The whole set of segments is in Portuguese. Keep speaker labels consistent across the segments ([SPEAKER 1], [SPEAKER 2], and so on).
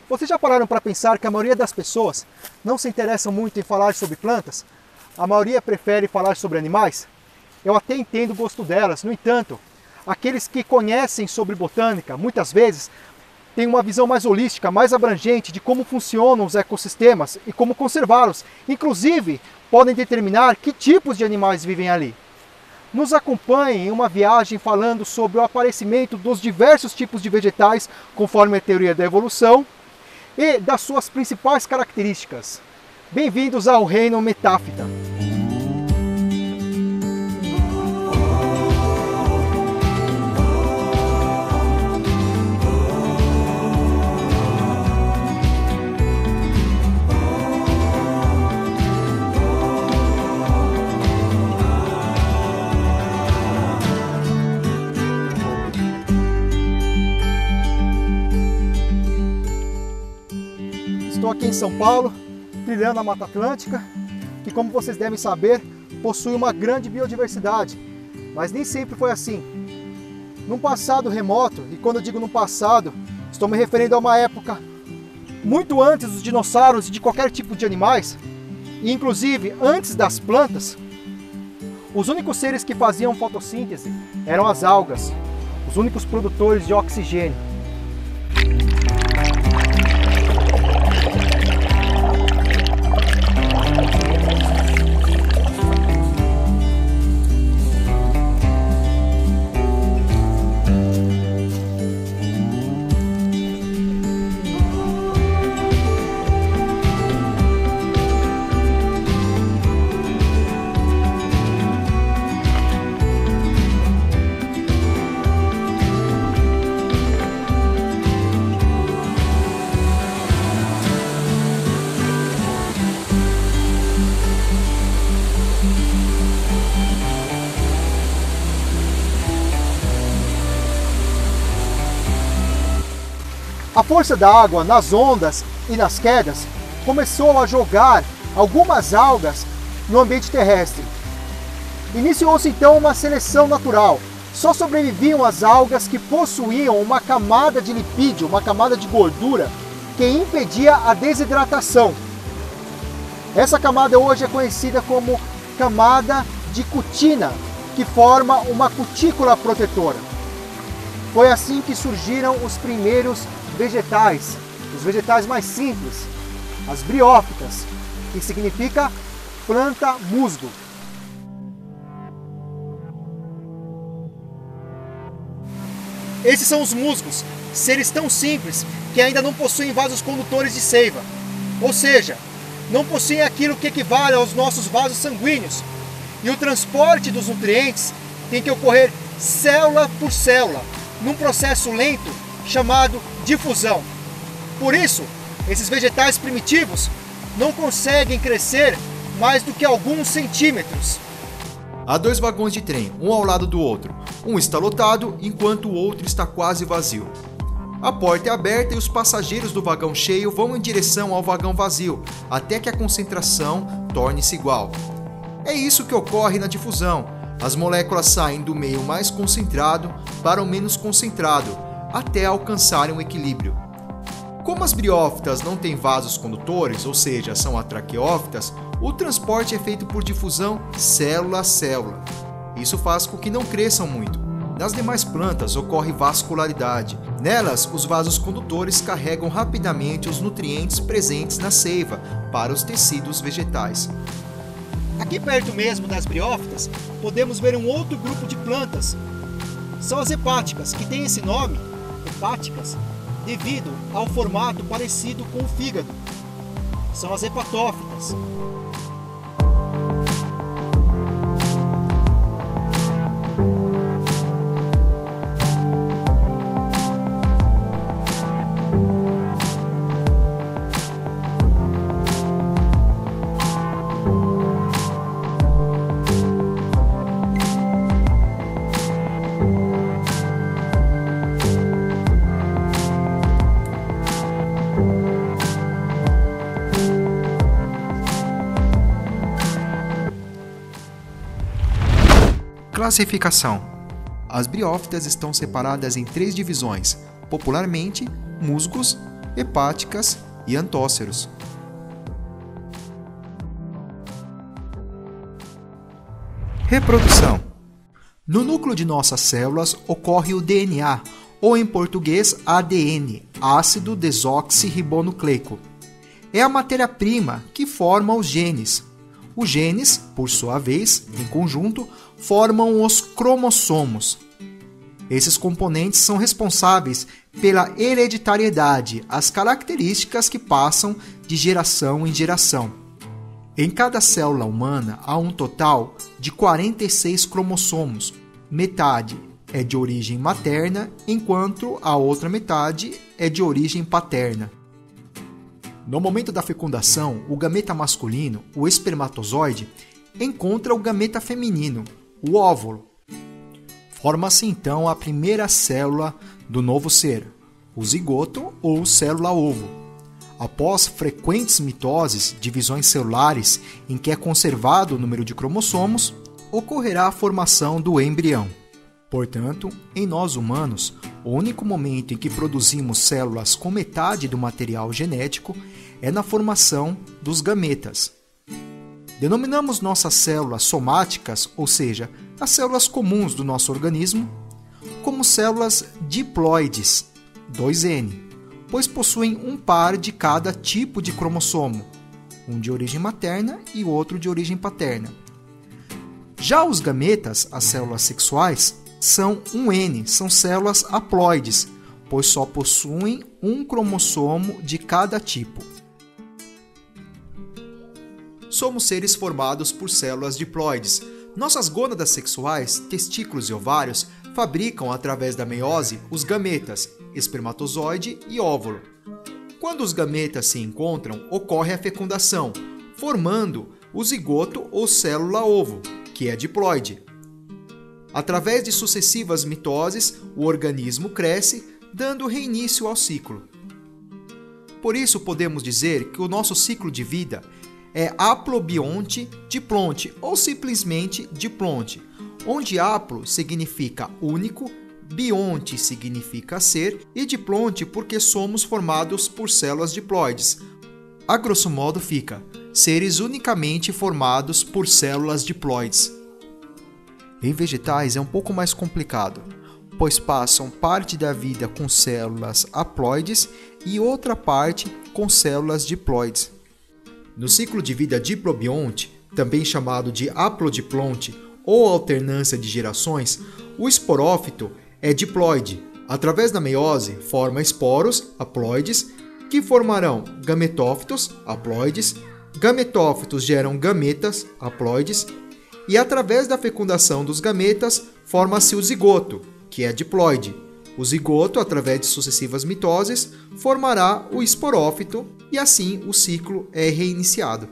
[SPEAKER 1] Vocês já pararam para pensar que a maioria das pessoas não se interessam muito em falar sobre plantas? A maioria prefere falar sobre animais? Eu até entendo o gosto delas, no entanto, aqueles que conhecem sobre botânica, muitas vezes, têm uma visão mais holística, mais abrangente de como funcionam os ecossistemas e como conservá-los. Inclusive, podem determinar que tipos de animais vivem ali. Nos acompanhem em uma viagem falando sobre o aparecimento dos diversos tipos de vegetais conforme a teoria da evolução e das suas principais características. Bem-vindos ao Reino Metáfita. Estou aqui em São Paulo, trilhando a Mata Atlântica, que, como vocês devem saber, possui uma grande biodiversidade, mas nem sempre foi assim. Num passado remoto, e quando eu digo no passado, estou me referindo a uma época muito antes dos dinossauros e de qualquer tipo de animais, e inclusive antes das plantas, os únicos seres que faziam fotossíntese eram as algas, os únicos produtores de oxigênio. A força da água nas ondas e nas quedas começou a jogar algumas algas no ambiente terrestre. Iniciou-se então uma seleção natural. Só sobreviviam as algas que possuíam uma camada de lipídio, uma camada de gordura, que impedia a desidratação. Essa camada hoje é conhecida como camada de cutina, que forma uma cutícula protetora. Foi assim que surgiram os primeiros vegetais, os vegetais mais simples, as briófitas, que significa planta musgo. Esses são os musgos, seres tão simples que ainda não possuem vasos condutores de seiva, ou seja, não possuem aquilo que equivale aos nossos vasos sanguíneos, e o transporte dos nutrientes tem que ocorrer célula por célula, num processo lento chamado difusão. Por isso, esses vegetais primitivos não conseguem crescer mais do que alguns centímetros.
[SPEAKER 2] Há dois vagões de trem, um ao lado do outro. Um está lotado, enquanto o outro está quase vazio. A porta é aberta e os passageiros do vagão cheio vão em direção ao vagão vazio, até que a concentração torne-se igual. É isso que ocorre na difusão. As moléculas saem do meio mais concentrado para o menos concentrado, até alcançarem um equilíbrio. Como as briófitas não têm vasos condutores, ou seja, são atraqueófitas, o transporte é feito por difusão célula a célula. Isso faz com que não cresçam muito. Nas demais plantas ocorre vascularidade. Nelas, os vasos condutores carregam rapidamente os nutrientes presentes na seiva para os tecidos vegetais.
[SPEAKER 1] Aqui perto mesmo das briófitas, podemos ver um outro grupo de plantas. São as hepáticas, que têm esse nome, hepáticas, devido ao formato parecido com o fígado. São as hepatófitas.
[SPEAKER 2] Classificação. As briófitas estão separadas em 3 divisões, popularmente musgos, hepáticas e antóceros. Reprodução. No núcleo de nossas células ocorre o DNA, ou em português ADN, ácido desoxirribonucleico. É a matéria-prima que forma os genes. Os genes, por sua vez, em conjunto, formam os cromossomos. Esses componentes são responsáveis pela hereditariedade, as características que passam de geração em geração. Em cada célula humana há um total de 46 cromossomos. Metade é de origem materna, enquanto a outra metade é de origem paterna. No momento da fecundação, o gameta masculino, o espermatozoide, encontra o gameta feminino, o óvulo. Forma-se então a primeira célula do novo ser, o zigoto ou célula-ovo. Após frequentes mitoses, divisões celulares em que é conservado o número de cromossomos, ocorrerá a formação do embrião. Portanto, em nós humanos, o único momento em que produzimos células com metade do material genético é na formação dos gametas. Denominamos nossas células somáticas, ou seja, as células comuns do nosso organismo, como células diploides, 2N, pois possuem um par de cada tipo de cromossomo, um de origem materna e outro de origem paterna. Já os gametas, as células sexuais, são 1N, são células haploides, pois só possuem um cromossomo de cada tipo. Somos seres formados por células diploides. Nossas gônadas sexuais, testículos e ovários, fabricam através da meiose os gametas, espermatozoide e óvulo. Quando os gametas se encontram, ocorre a fecundação, formando o zigoto ou célula-ovo, que é diploide. Através de sucessivas mitoses, o organismo cresce, dando reinício ao ciclo. Por isso, podemos dizer que o nosso ciclo de vida é haplobionte-diplonte ou simplesmente diplonte, onde haplo significa único, bionte significa ser e diplonte porque somos formados por células diploides. A grosso modo fica seres unicamente formados por células diploides. Em vegetais é um pouco mais complicado, pois passam parte da vida com células haploides e outra parte com células diploides. No ciclo de vida diplobionte, também chamado de haplodiplonte ou alternância de gerações, o esporófito é diploide. Através da meiose, forma esporos haploides que formarão gametófitos haploides, gametófitos geram gametas haploides e através da fecundação dos gametas forma-se o zigoto, que é diploide. O zigoto, através de sucessivas mitoses, formará o esporófito e assim o ciclo é reiniciado.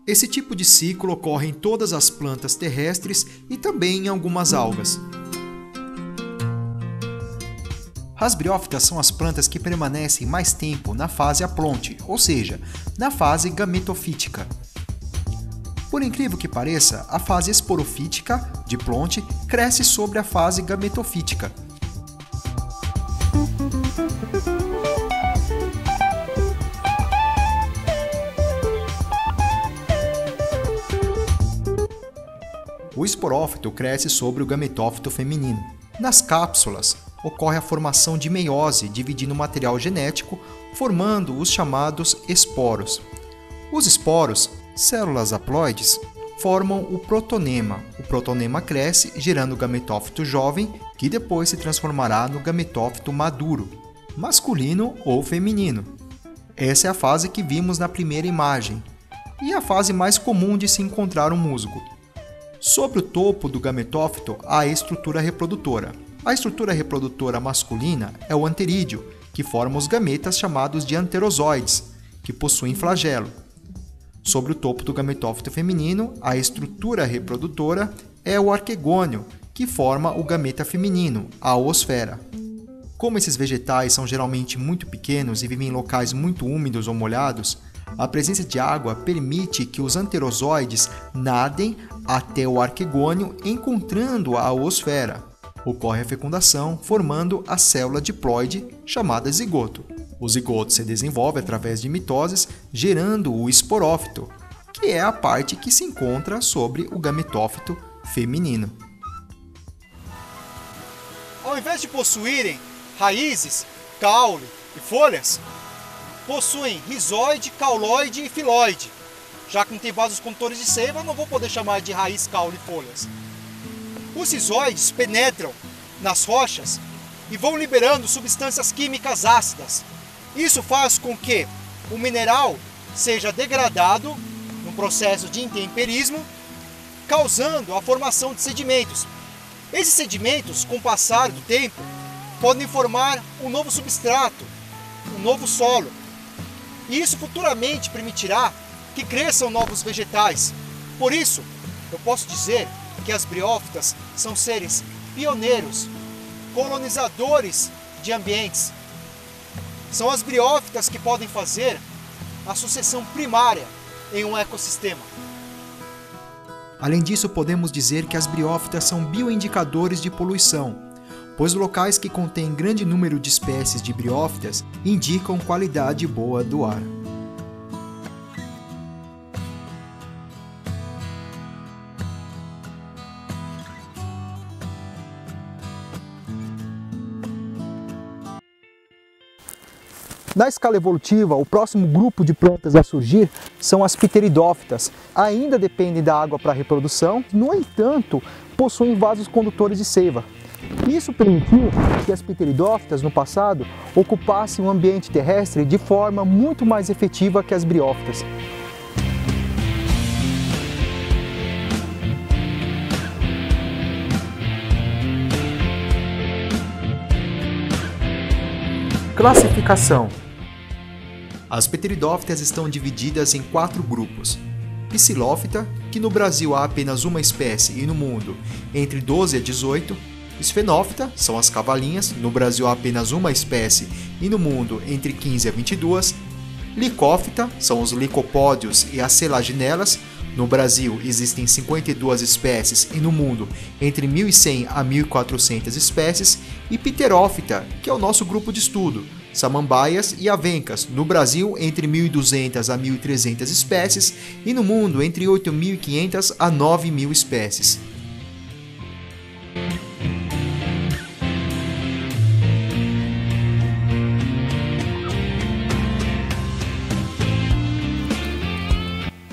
[SPEAKER 2] Esse tipo de ciclo ocorre em todas as plantas terrestres e também em algumas algas. As briófitas são as plantas que permanecem mais tempo na fase haplonte, ou seja, na fase gametofítica. Por incrível que pareça, a fase esporofítica, diplonte, cresce sobre a fase gametofítica. O esporófito cresce sobre o gametófito feminino. Nas cápsulas, ocorre a formação de meiose, dividindo o material genético, formando os chamados esporos. Os esporos, células haploides, formam o protonema. O protonema cresce, gerando o gametófito jovem, que depois se transformará no gametófito maduro, masculino ou feminino. Essa é a fase que vimos na primeira imagem, e a fase mais comum de se encontrar um musgo. Sobre o topo do gametófito há a estrutura reprodutora. A estrutura reprodutora masculina é o anterídeo, que forma os gametas chamados de anterozoides, que possuem flagelo. Sobre o topo do gametófito feminino, a estrutura reprodutora é o arquegônio, que forma o gameta feminino, a oosfera. Como esses vegetais são geralmente muito pequenos e vivem em locais muito úmidos ou molhados, a presença de água permite que os anterozoides nadem até o arquegônio, encontrando a oosfera. ocorre a fecundação, formando a célula diploide chamada zigoto. O zigoto se desenvolve através de mitoses, gerando o esporófito, que é a parte que se encontra sobre o gametófito feminino.
[SPEAKER 1] Ao invés de possuírem raízes, caule e folhas, possuem rizóide, cauloide e filoide. Já que não tem vasos condutores de seiva, não vou poder chamar de raiz, caule e folhas. Os rizóides penetram nas rochas e vão liberando substâncias químicas ácidas. Isso faz com que o mineral seja degradado no processo de intemperismo, causando a formação de sedimentos. Esses sedimentos, com o passar do tempo, podem formar um novo substrato, um novo solo. E isso futuramente permitirá que cresçam novos vegetais. Por isso, eu posso dizer que as briófitas são seres pioneiros, colonizadores de ambientes. São as briófitas que podem fazer a sucessão primária em um ecossistema.
[SPEAKER 2] Além disso, podemos dizer que as briófitas são bioindicadores de poluição, pois locais que contêm grande número de espécies de briófitas indicam qualidade boa do ar.
[SPEAKER 1] Na escala evolutiva, o próximo grupo de plantas a surgir são as pteridófitas. Ainda dependem da água para a reprodução, no entanto, possuem vasos condutores de seiva. Isso permitiu que as pteridófitas, no passado, ocupassem o ambiente terrestre de forma muito mais efetiva que as briófitas. Classificação.
[SPEAKER 2] As pteridófitas estão divididas em 4 grupos. Psilófita, que no Brasil há apenas uma espécie e no mundo entre 12 a 18. Esfenófita, são as cavalinhas, no Brasil há apenas uma espécie e no mundo entre 15 a 22. Licófita, são os licopódios e as selaginelas, no Brasil existem 52 espécies e no mundo entre 1.100 a 1.400 espécies. E Pterófita, que é o nosso grupo de estudo, samambaias e avencas, no Brasil entre 1.200 a 1.300 espécies e no mundo entre 8.500 a 9.000 espécies.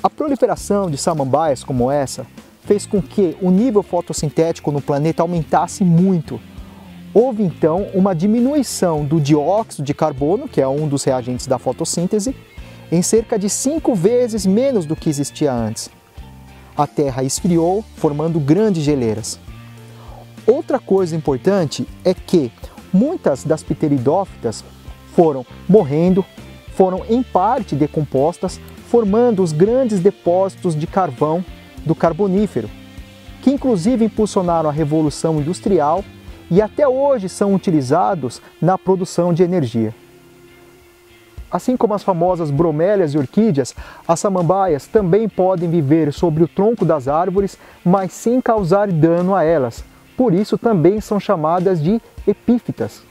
[SPEAKER 1] A proliferação de samambaias como essa fez com que o nível fotossintético no planeta aumentasse muito. Houve então uma diminuição do dióxido de carbono, que é um dos reagentes da fotossíntese, em cerca de 5 vezes menos do que existia antes. A Terra esfriou, formando grandes geleiras. Outra coisa importante é que muitas das pteridófitas foram morrendo, foram em parte decompostas, formando os grandes depósitos de carvão do Carbonífero, que inclusive impulsionaram a Revolução Industrial e até hoje são utilizados na produção de energia. Assim como as famosas bromélias e orquídeas, as samambaias também podem viver sobre o tronco das árvores, mas sem causar dano a elas. Por isso também são chamadas de epífitas.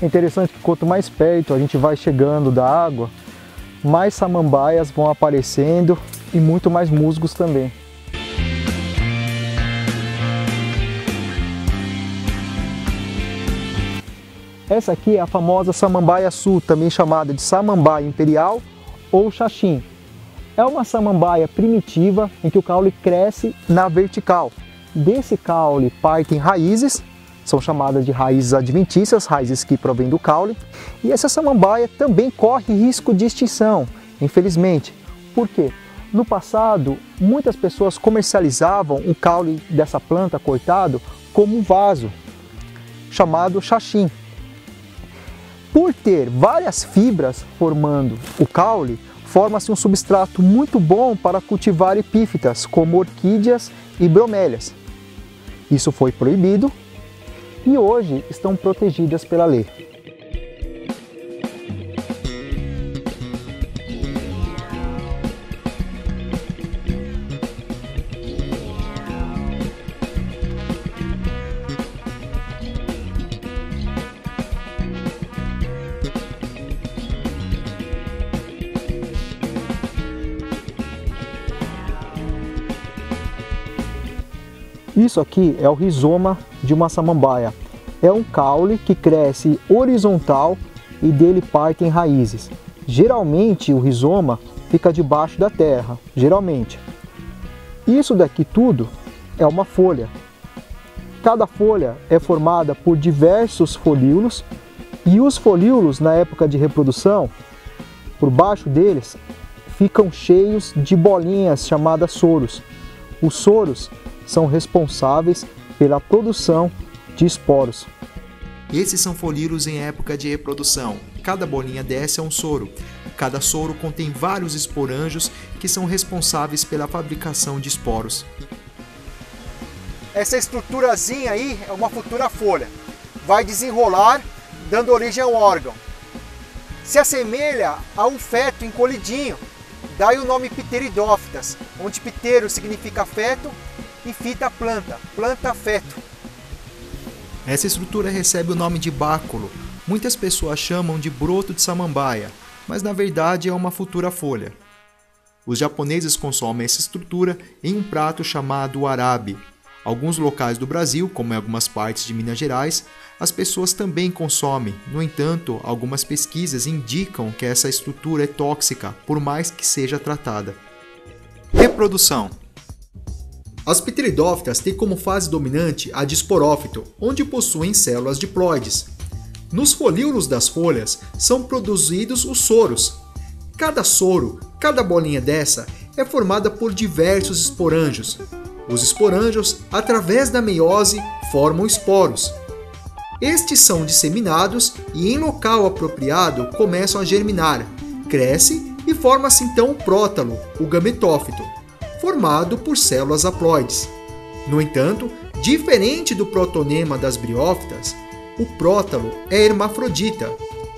[SPEAKER 1] É interessante que quanto mais perto a gente vai chegando da água, mais samambaias vão aparecendo e muito mais musgos também. Essa aqui é a famosa samambaia sul, também chamada de samambaia imperial ou xaxim. É uma samambaia primitiva em que o caule cresce na vertical. Desse caule partem raízes, são chamadas de raízes adventícias, raízes que provêm do caule. E essa samambaia também corre risco de extinção, infelizmente. Por quê? No passado, muitas pessoas comercializavam o caule dessa planta cortado como um vaso, chamado xaxim. Por ter várias fibras formando o caule, forma-se um substrato muito bom para cultivar epífitas, como orquídeas e bromélias. Isso foi proibido e hoje estão protegidas pela lei. Isso aqui é o rizoma de uma samambaia. É um caule que cresce horizontal e dele partem raízes. Geralmente o rizoma fica debaixo da terra, geralmente. Isso daqui tudo é uma folha. Cada folha é formada por diversos folíolos e os folíolos, na época de reprodução, por baixo deles, ficam cheios de bolinhas chamadas soros. Os soros são responsáveis pela produção de esporos.
[SPEAKER 2] Esses são folíolos em época de reprodução. Cada bolinha dessa é um soro. Cada soro contém vários esporângios que são responsáveis pela fabricação de esporos.
[SPEAKER 1] Essa estruturazinha aí é uma futura folha. Vai desenrolar, dando origem ao órgão. Se assemelha a um feto encolhidinho. Daí o nome Pteridófitas, onde ptero significa feto e fita planta, planta-feto.
[SPEAKER 2] Essa estrutura recebe o nome de báculo. Muitas pessoas chamam de broto de samambaia, mas na verdade é uma futura folha. Os japoneses consomem essa estrutura em um prato chamado arabe. Alguns locais do Brasil, como em algumas partes de Minas Gerais, as pessoas também consomem. No entanto, algumas pesquisas indicam que essa estrutura é tóxica, por mais que seja tratada. Reprodução. As pteridófitas têm como fase dominante a de esporófito, onde possuem células diploides. Nos folíolos das folhas são produzidos os soros. Cada soro, cada bolinha dessa, é formada por diversos esporângios. Os esporângios, através da meiose, formam esporos. Estes são disseminados e, em local apropriado, começam a germinar, cresce e forma-se então o prótalo, o gametófito, formado por células haploides. No entanto, diferente do protonema das briófitas, o prótalo é hermafrodita.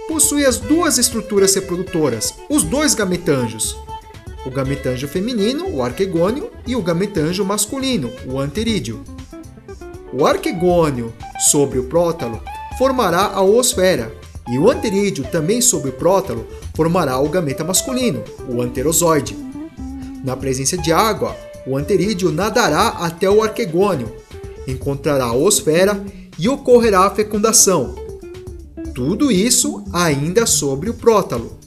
[SPEAKER 2] Possui as duas estruturas reprodutoras, os dois gametângios. O gametângio feminino, o arquegônio, e o gametângio masculino, o anterídeo. O arquegônio sobre o prótalo formará a oosfera, e o anterídeo também sobre o prótalo formará o gameta masculino, o anterozoide. Na presença de água, o anterídeo nadará até o arquegônio, encontrará a oosfera e ocorrerá a fecundação. Tudo isso ainda sobre o prótalo.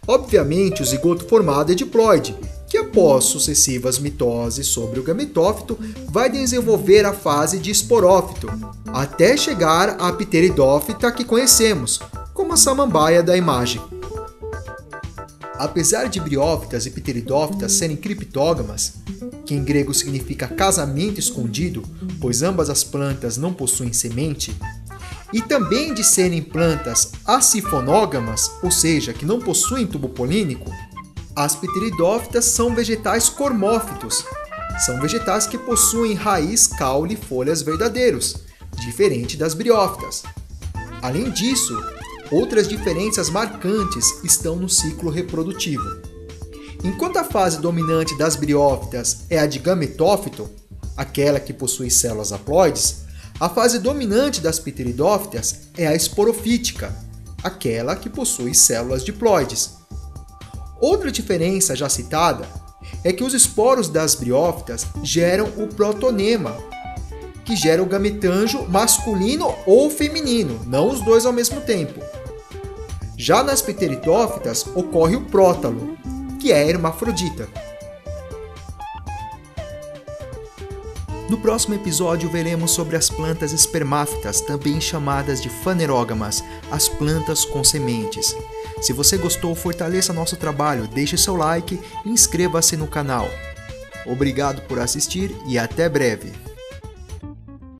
[SPEAKER 2] Obviamente, o zigoto formado é diploide, que após sucessivas mitoses sobre o gametófito, vai desenvolver a fase de esporófito, até chegar à pteridófita que conhecemos, como a samambaia da imagem. Apesar de briófitas e pteridófitas serem criptógamas, que em grego significa casamento escondido, pois ambas as plantas não possuem semente, e também de serem plantas acifonógamas, ou seja, que não possuem tubo polínico, as pteridófitas são vegetais cormófitos. São vegetais que possuem raiz, caule e folhas verdadeiros, diferente das briófitas. Além disso, outras diferenças marcantes estão no ciclo reprodutivo. Enquanto a fase dominante das briófitas é a de gametófito, aquela que possui células haploides, a fase dominante das pteridófitas é a esporofítica, aquela que possui células diploides. Outra diferença já citada é que os esporos das briófitas geram o protonema, que gera o gametângio masculino ou feminino, não os dois ao mesmo tempo. Já nas pteridófitas ocorre o prótalo, que é hermafrodita. No próximo episódio veremos sobre as plantas espermáfitas, também chamadas de fanerógamas, as plantas com sementes. Se você gostou, fortaleça nosso trabalho, deixe seu like e inscreva-se no canal. Obrigado por assistir e até breve!